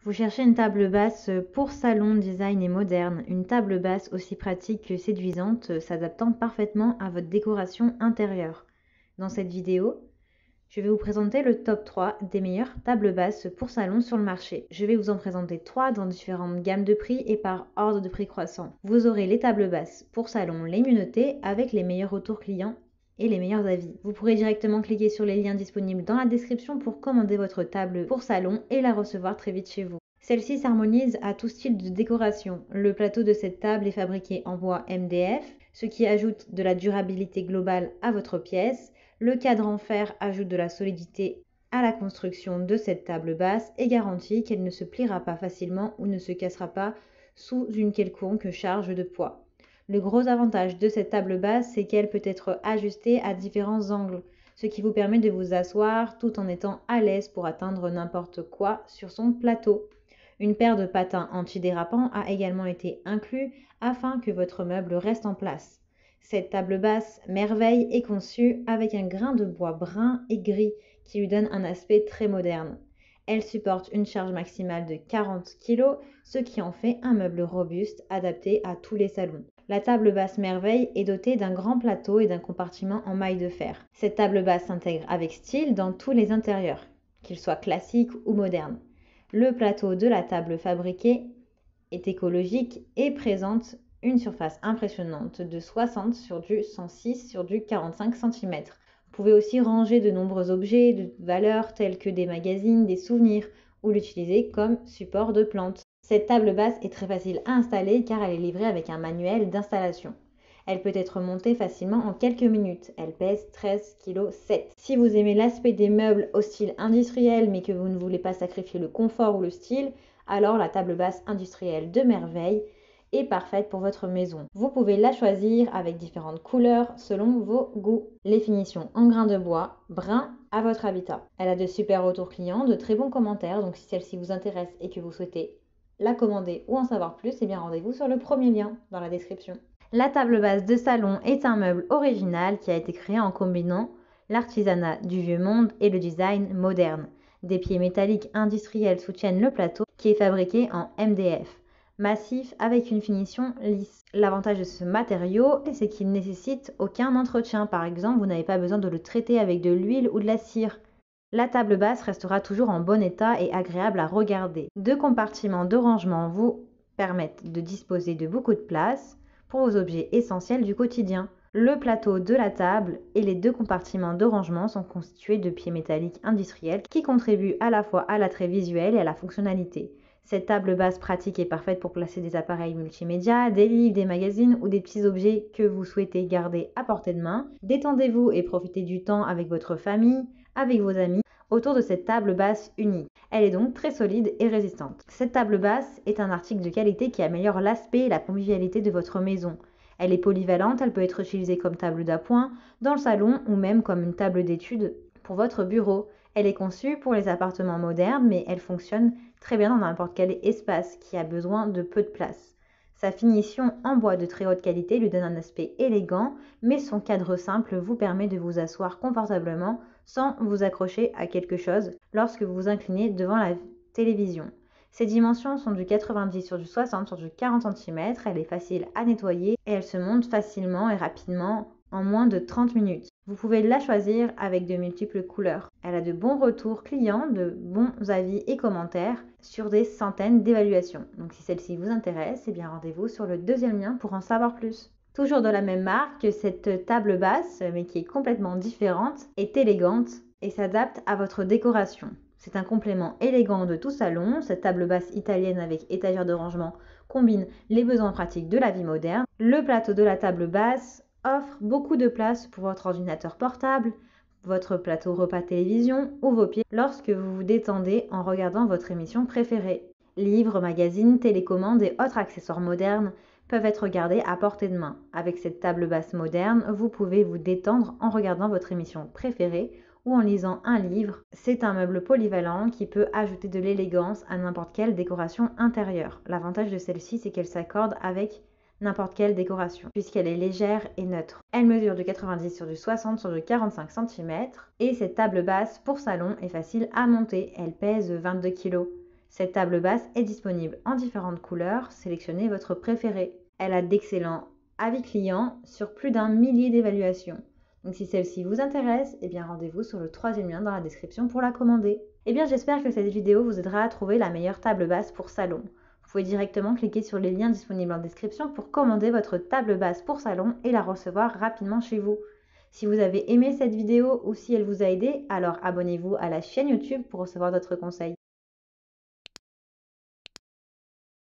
Vous cherchez une table basse pour salon, design et moderne, une table basse aussi pratique que séduisante, s'adaptant parfaitement à votre décoration intérieure. Dans cette vidéo, je vais vous présenter le top 3 des meilleures tables basses pour salon sur le marché. Je vais vous en présenter 3 dans différentes gammes de prix et par ordre de prix croissant. Vous aurez les tables basses pour salon les mieux notées avec les meilleurs retours clients et les meilleurs avis. Vous pourrez directement cliquer sur les liens disponibles dans la description pour commander votre table pour salon et la recevoir très vite chez vous. Celle-ci s'harmonise à tout style de décoration. Le plateau de cette table est fabriqué en bois MDF, ce qui ajoute de la durabilité globale à votre pièce. Le cadre en fer ajoute de la solidité à la construction de cette table basse et garantit qu'elle ne se pliera pas facilement ou ne se cassera pas sous une quelconque charge de poids. Le gros avantage de cette table basse, c'est qu'elle peut être ajustée à différents angles, ce qui vous permet de vous asseoir tout en étant à l'aise pour atteindre n'importe quoi sur son plateau. Une paire de patins antidérapants a également été inclus afin que votre meuble reste en place. Cette table basse merveille est conçue avec un grain de bois brun et gris qui lui donne un aspect très moderne. Elle supporte une charge maximale de 40 kg, ce qui en fait un meuble robuste adapté à tous les salons. La table basse merveille est dotée d'un grand plateau et d'un compartiment en maille de fer. Cette table basse s'intègre avec style dans tous les intérieurs, qu'ils soient classiques ou modernes. Le plateau de la table fabriquée est écologique et présente une surface impressionnante de 60 sur du 106 sur du 45 cm. Vous pouvez aussi ranger de nombreux objets de valeur tels que des magazines, des souvenirs ou l'utiliser comme support de plantes. Cette table basse est très facile à installer car elle est livrée avec un manuel d'installation. Elle peut être montée facilement en quelques minutes. Elle pèse 13,7 kg. Si vous aimez l'aspect des meubles au style industriel mais que vous ne voulez pas sacrifier le confort ou le style, alors la table basse industrielle de Merveille est parfaite pour votre maison. Vous pouvez la choisir avec différentes couleurs selon vos goûts. Les finitions en grain de bois, brun à votre habitat. Elle a de super retours clients, de très bons commentaires, donc si celle-ci vous intéresse et que vous souhaitez la commander ou en savoir plus, eh bien rendez-vous sur le premier lien dans la description. La table basse de salon est un meuble original qui a été créé en combinant l'artisanat du vieux monde et le design moderne. Des pieds métalliques industriels soutiennent le plateau qui est fabriqué en MDF, massif avec une finition lisse. L'avantage de ce matériau, c'est qu'il ne nécessite aucun entretien. Par exemple, vous n'avez pas besoin de le traiter avec de l'huile ou de la cire. La table basse restera toujours en bon état et agréable à regarder. 2 compartiments de rangement vous permettent de disposer de beaucoup de place pour vos objets essentiels du quotidien. Le plateau de la table et les 2 compartiments de rangement sont constitués de pieds métalliques industriels qui contribuent à la fois à l'attrait visuel et à la fonctionnalité. Cette table basse pratique est parfaite pour placer des appareils multimédia, des livres, des magazines ou des petits objets que vous souhaitez garder à portée de main. Détendez-vous et profitez du temps avec votre famille, avec vos amis, autour de cette table basse unique. Elle est donc très solide et résistante. Cette table basse est un article de qualité qui améliore l'aspect et la convivialité de votre maison. Elle est polyvalente, elle peut être utilisée comme table d'appoint, dans le salon ou même comme une table d'études pour votre bureau. Elle est conçue pour les appartements modernes, mais elle fonctionne très bien dans n'importe quel espace qui a besoin de peu de place. Sa finition en bois de très haute qualité lui donne un aspect élégant, mais son cadre simple vous permet de vous asseoir confortablement sans vous accrocher à quelque chose lorsque vous vous inclinez devant la télévision. Ses dimensions sont du 90 sur du 60 sur du 40 cm, elle est facile à nettoyer et elle se monte facilement et rapidement en moins de 30 minutes. Vous pouvez la choisir avec de multiples couleurs. Elle a de bons retours clients, de bons avis et commentaires sur des centaines d'évaluations. Donc si celle-ci vous intéresse, eh bien rendez-vous sur le deuxième lien pour en savoir plus. Toujours de la même marque, cette table basse, mais qui est complètement différente, est élégante et s'adapte à votre décoration. C'est un complément élégant de tout salon. Cette table basse italienne avec étagère de rangement combine les besoins pratiques de la vie moderne. Le plateau de la table basse offre beaucoup de place pour votre ordinateur portable, votre plateau repas télévision ou vos pieds lorsque vous vous détendez en regardant votre émission préférée. Livres, magazines, télécommandes et autres accessoires modernes peuvent être gardés à portée de main. Avec cette table basse moderne, vous pouvez vous détendre en regardant votre émission préférée ou en lisant un livre. C'est un meuble polyvalent qui peut ajouter de l'élégance à n'importe quelle décoration intérieure. L'avantage de celle-ci, c'est qu'elle s'accorde avec n'importe quelle décoration, puisqu'elle est légère et neutre. Elle mesure du 90 sur du 60 sur du 45 cm, et cette table basse pour salon est facile à monter. Elle pèse 22 kg. Cette table basse est disponible en différentes couleurs, sélectionnez votre préféré. Elle a d'excellents avis clients sur plus d'1 millier d'évaluations. Donc si celle-ci vous intéresse, rendez-vous sur le 3e lien dans la description pour la commander. J'espère que cette vidéo vous aidera à trouver la meilleure table basse pour salon. Vous pouvez directement cliquer sur les liens disponibles en description pour commander votre table basse pour salon et la recevoir rapidement chez vous. Si vous avez aimé cette vidéo ou si elle vous a aidé, alors abonnez-vous à la chaîne YouTube pour recevoir d'autres conseils.